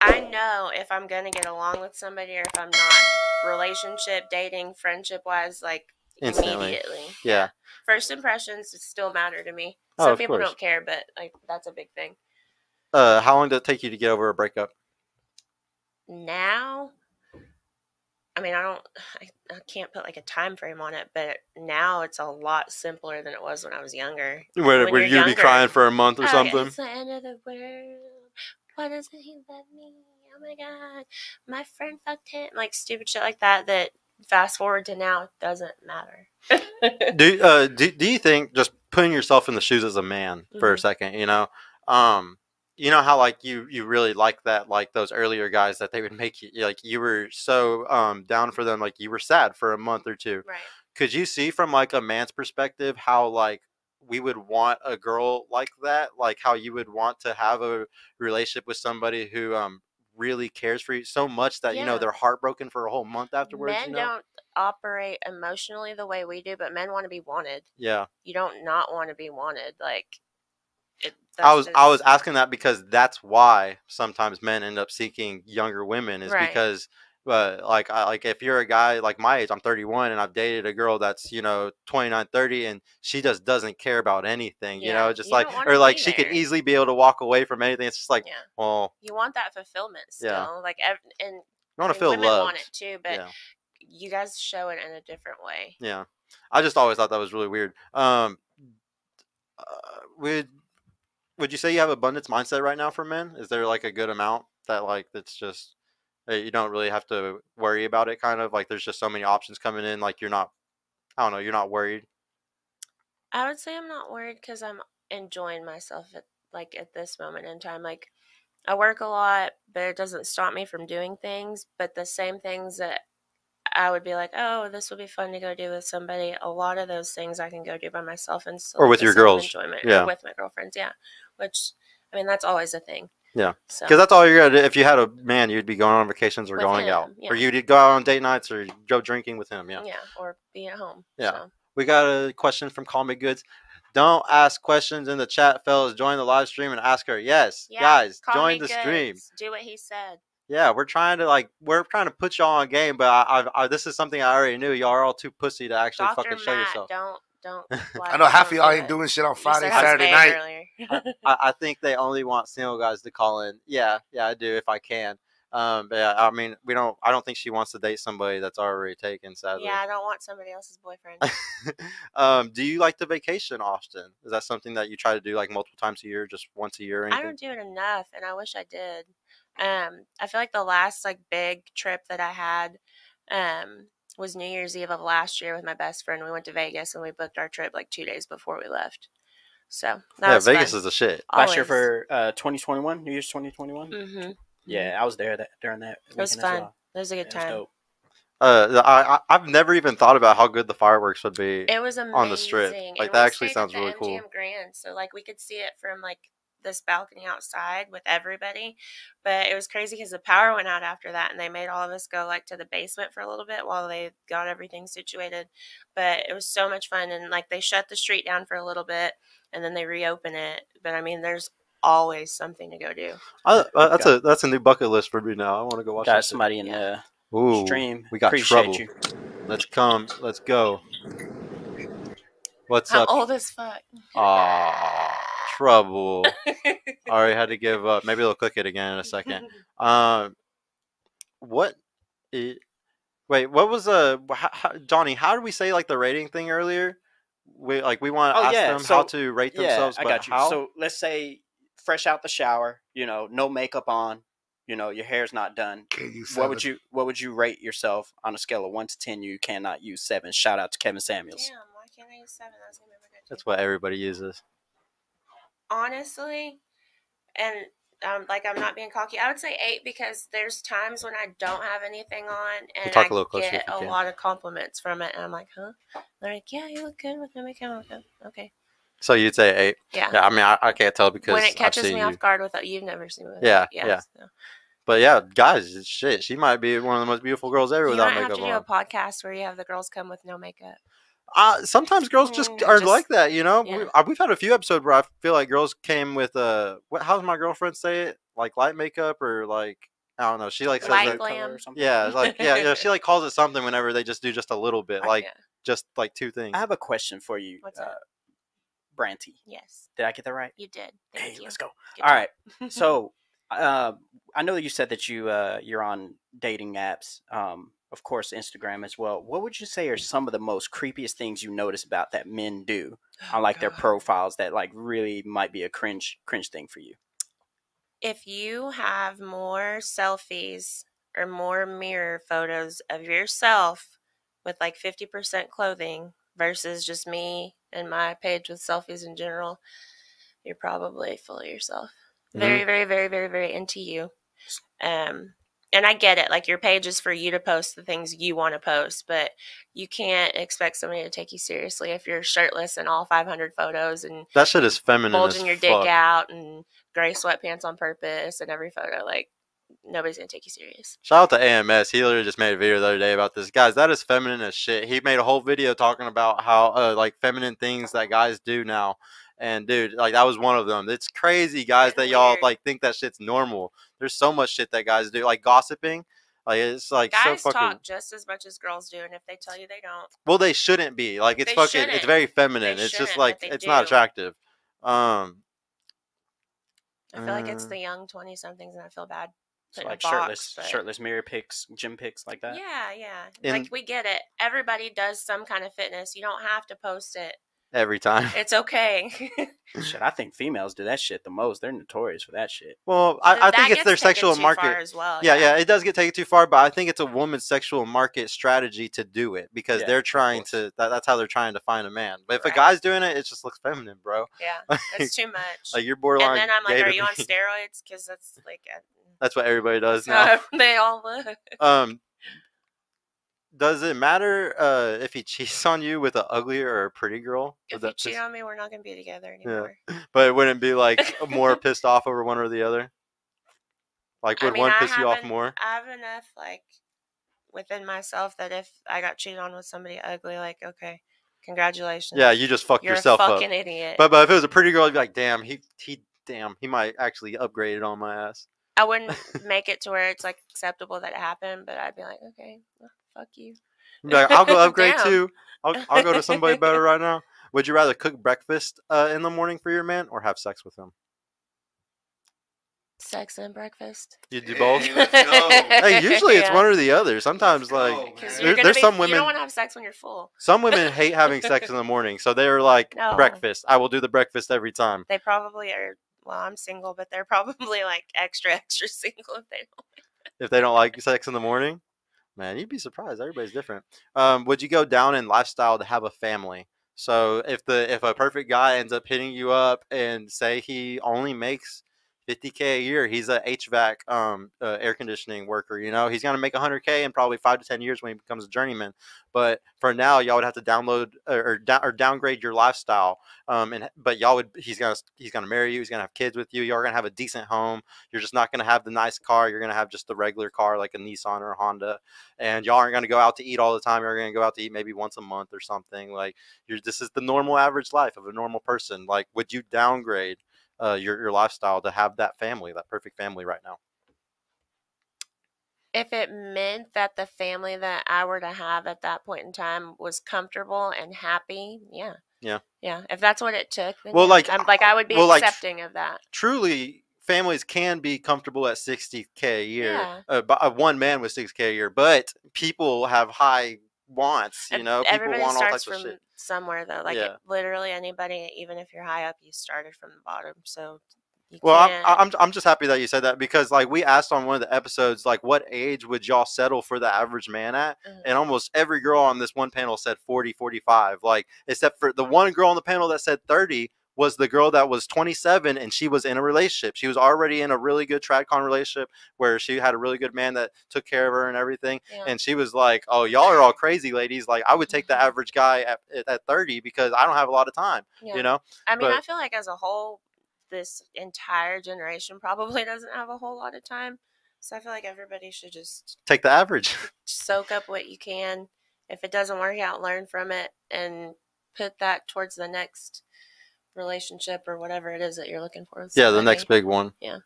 I know if I'm gonna get along with somebody or if I'm not, relationship, dating, friendship wise, like Instantly. immediately. Yeah. First impressions still matter to me. Oh, Some of people course. don't care, but like that's a big thing. How long did it take you to get over a breakup? Now, I mean, I can't put like a time frame on it, but now it's a lot simpler than it was when I was younger. Where When you're you'd be younger, crying for a month or oh yeah, something? it's the end of the world. Why doesn't he love me? Oh my god, my friend fucked him. Like stupid shit like that. That fast forward to now doesn't matter. Do you think, just putting yourself in the shoes as a man for a Mhm. second, you know how like you really like that, like those earlier guys that they would make you, like you were so down for them, like you were sad for a month or two. Right. Could you see from like a man's perspective how like we would want a girl like that, like how you would want to have a relationship with somebody who really cares for you so much that Yeah. they're heartbroken for a whole month afterwards, Men don't operate emotionally the way we do, but men want to be wanted. Yeah. You don't not want to be wanted. Like it. I That's was I was just asking that because that's why sometimes men end up seeking younger women, is right. because like if you're a guy like my age, I'm 31 and I've dated a girl that's 29, 30, and she just doesn't care about anything, Yeah, just you like, don't want or to like be she could there. easily be able to walk away from anything. It's just like, Yeah, well, you want that fulfillment yeah, still. Like and you I want to mean, feel women want loved. it too, but Yeah, you guys show it in a different way. yeah. I just always thought that was really weird. Uh, would would you say you have abundance mindset right now for men? Is there like a good amount that like that's just you don't really have to worry about it, kind of like there's just so many options coming in, like you're not, I don't know, you're not worried. I would say I'm not worried because I'm enjoying myself at this moment in time. Like I work a lot, but it doesn't stop me from doing things. But the same things that I would be like, oh, this would be fun to go do with somebody. A lot of those things I can go do by myself and still Or have with the your same girls. enjoyment, or Yeah. with my girlfriends. Yeah, which I mean that's always a thing. Yeah, So because that's all you're gonna do. If you had a man, you'd be going on vacations or with going out, him, or yeah, you'd go out on date nights or go drinking with him. Yeah. yeah, or be at home. Yeah. So We got a question from Call Me Goods. Don't ask questions in the chat, fellas. Join the live stream and ask her. Yes, yeah, guys, call join me the stream. goods. Do what he said. Yeah, we're trying to put y'all on game, but this is something I already knew. Y'all are all too pussy to actually Doctor fucking show Matt, yourself. don't I know half of don't y'all do ain't it. doing shit on You Friday, said have Saturday spam night. earlier. I think they only want single guys to call in. Yeah, yeah, I do if I can. But yeah, I mean, we don't. I don't think she wants to date somebody that's already taken. Sadly. Yeah, I don't want somebody else's boyfriend. Do you like to vacation often? Is that something that you try to do like multiple times a year, just once a year or I anything? don't do it enough, and I wish I did. I feel like the last like big trip that I had, was New Year's Eve of last year with my best friend. We went to Vegas and we booked our trip like 2 days before we left. So that Yeah, was Vegas fun. is the shit. Last year Always. for 2021, New Year's 2021. Mm-hmm. Yeah, I was there during that It was weekend as fun. well. It was a good Yeah, it was time. dope. I've never even thought about how good the fireworks would be It was amazing. on the strip. Like And that we actually stayed sounds at the really MGM cool. Grand, so like we could see it from like this balcony outside with everybody. But it was crazy because the power went out after that, and they made all of us go like to the basement for a little bit while they got everything situated. But it was so much fun, and like they shut the street down for a little bit, and then they reopen it. But I mean, there's always something to go do. That's a new bucket list for me now. I want to go watch that Got shit. somebody in the Ooh, stream. we got Appreciate trouble. you. Let's come. Let's go. What's I'm up? old as fuck. Aw, trouble. I already had to give up. Maybe they'll click it again in a second. What? Wait, what was Johnny? How did we say like the rating thing earlier? We want to ask them how to rate themselves. I but got you. How? So let's say fresh out the shower, no makeup on, your hair's not done. What would you rate yourself on a scale of 1 to 10? You cannot use 7. Shout out to Kevin Samuels. Damn, why can't I use 7? That's gonna be good too. That's what everybody uses. Honestly, and like I'm not being cocky, I would say 8 because there's times when I don't have anything on and Talk I a little closer get if you a can. lot of compliments from it, and I'm like, huh? They're like, yeah, you look good with no makeup. Okay. So you'd say 8? Yeah. Yeah. I mean, I can't tell because when it catches I've seen me you. off guard with it, you've never seen me. Yeah, Yeah. yeah. So. But yeah, guys, shit, she might be one of the most beautiful girls ever You without might have makeup to do on. a podcast where you have the girls come with no makeup. Sometimes girls just are like that, Yeah. We've had a few episodes where I feel like girls came with how's my girlfriend say it? like light makeup or like I don't know. She like says Light that. glam. Or something. Yeah, like yeah. She like calls it something whenever they just do just a little bit, like Yeah. just like two things. I have a question for you, What's up? Branty. Yes, Did I get that right? you did. Thank Hey, you. let's go. Good All job. right. So, I know that you said that you're on dating apps, of course, Instagram as well. What would you say are some of the most creepiest things you notice about that men do on like their profiles that like really might be a cringe thing for you? If you have more selfies or more mirror photos of yourself with like 50% clothing versus just me and my page with selfies in general, you're probably full of yourself. Very, very, very, very, very into you. And I get it. Like your page is for you to post the things you want to post, but you can't expect somebody to take you seriously if you're shirtless in all 500 photos and That shit is feminine bulging as your dick fuck. out and gray sweatpants on purpose in every photo. Like nobody's gonna take you serious. Shout out to AMS. He literally just made a video the other day about this. Guys, that is feminine as shit. He made a whole video talking about how like feminine things that guys do now. And dude, like that was one of them. It's crazy, guys, that Getting y'all weird. like think that shit's normal. There's so much shit that guys do, like gossiping. Like it's like so Guys fucking. talk just as much as girls do, and if they tell you they don't, Well, they shouldn't be. Like it's They fucking. It's shouldn't. very feminine. They It's just shouldn't, like but they it's not do. attractive. I feel like it's the young 20-somethings, and I feel bad So putting like a box. But shirtless mirror pics, gym pics like that. yeah. In- Like we get it. Everybody does some kind of fitness. You don't have to post it. every time. It's okay. Shit, I think females do that shit the most. They're notorious for that shit. Well, I That think it's gets their taken sexual too market. far as well. Yeah, it does get taken too far, but I think it's a woman's sexual market strategy to do it because Yeah, they're of trying course. to. That's how they're trying to find a man. But if a Right. guy's doing it, it just looks feminine, bro. Yeah, it's too much. Like you're borderline. And then I'm like, gay are to you on me. steroids? Because that's like, That's what everybody does that's now. how they all look. Does it matter if he cheats on you with an uglier or a pretty girl? If you cheat on me, we're not gonna be together anymore. But it wouldn't be like more pissed off over one or the other. Like, would one piss you off more? I have enough like within myself that if I got cheated on with somebody ugly, like okay, congratulations. Yeah, you just fucked You're yourself a up. fucking idiot. But if it was a pretty girl, you'd be like, damn, he might actually upgrade it on my ass. I wouldn't make it to where it's like acceptable that it happened, but I'd be like, okay, well, fuck you. You'd be like, I'll go upgrade Damn. too. I'll go to somebody better right now. Would you rather cook breakfast in the morning for your man or have sex with him? Sex and breakfast. You do both. Hey, let's go. Hey, usually it's Yeah. one or the other. Sometimes go, like man. 'Cause there's some you women. don't want to have sex when you're full. Some women hate having sex in the morning, so they're like No. breakfast. I will do the breakfast every time. They probably are. Well, I'm single, but they're probably like extra single if they don't. If they don't like sex in the morning, man, you'd be surprised. Everybody's different. Would you go down in lifestyle to have a family? So if a perfect guy ends up hitting you up and say he only makes $50K a year, he's a HVAC air conditioning worker. You know, he's gonna make $100K in probably 5 to 10 years when he becomes a journeyman. But for now, y'all would have to download or downgrade your lifestyle. But he's gonna marry you. He's gonna have kids with you. You're gonna have a decent home. You're just not gonna have the nice car. You're gonna have just the regular car like a Nissan or a Honda. And y'all aren't gonna go out to eat all the time. You're gonna go out to eat maybe once a month or something. Like this is the normal average life of a normal person. Like, would you downgrade your lifestyle to have that family, that perfect family right now? If it meant that the family that I were to have at that point in time was comfortable and happy, yeah. If that's what it took, then Well, yeah. I would be accepting of that. Truly, families can be comfortable at $60K a year. Yeah. One man with $6K a year, but people have high wants. You know, people Everybody want all starts types of from shit. somewhere though. Like literally anybody, even if you're high up, you started from the bottom. So you Well, can't. I'm just happy that you said that because like we asked on one of the episodes like what age would y'all settle for the average man at, and almost every girl on this one panel said 40, 45. Like except for the one girl on the panel that said 30 was the girl that was 27 and she was in a relationship. She was already in a really good tradcon relationship where she had a really good man that took care of her and everything. Yeah. And she was like, "Oh, y'all are all crazy, ladies. Like I would take the average guy at 30 because I don't have a lot of time." Yeah. You know. I mean, I feel like as a whole, this entire generation probably doesn't have a whole lot of time. So I feel like everybody should just take the average. Soak up what you can. If it doesn't work out, learn from it and put that towards the next relationship or whatever it is that you're looking for. Yeah, the next big one. Yeah.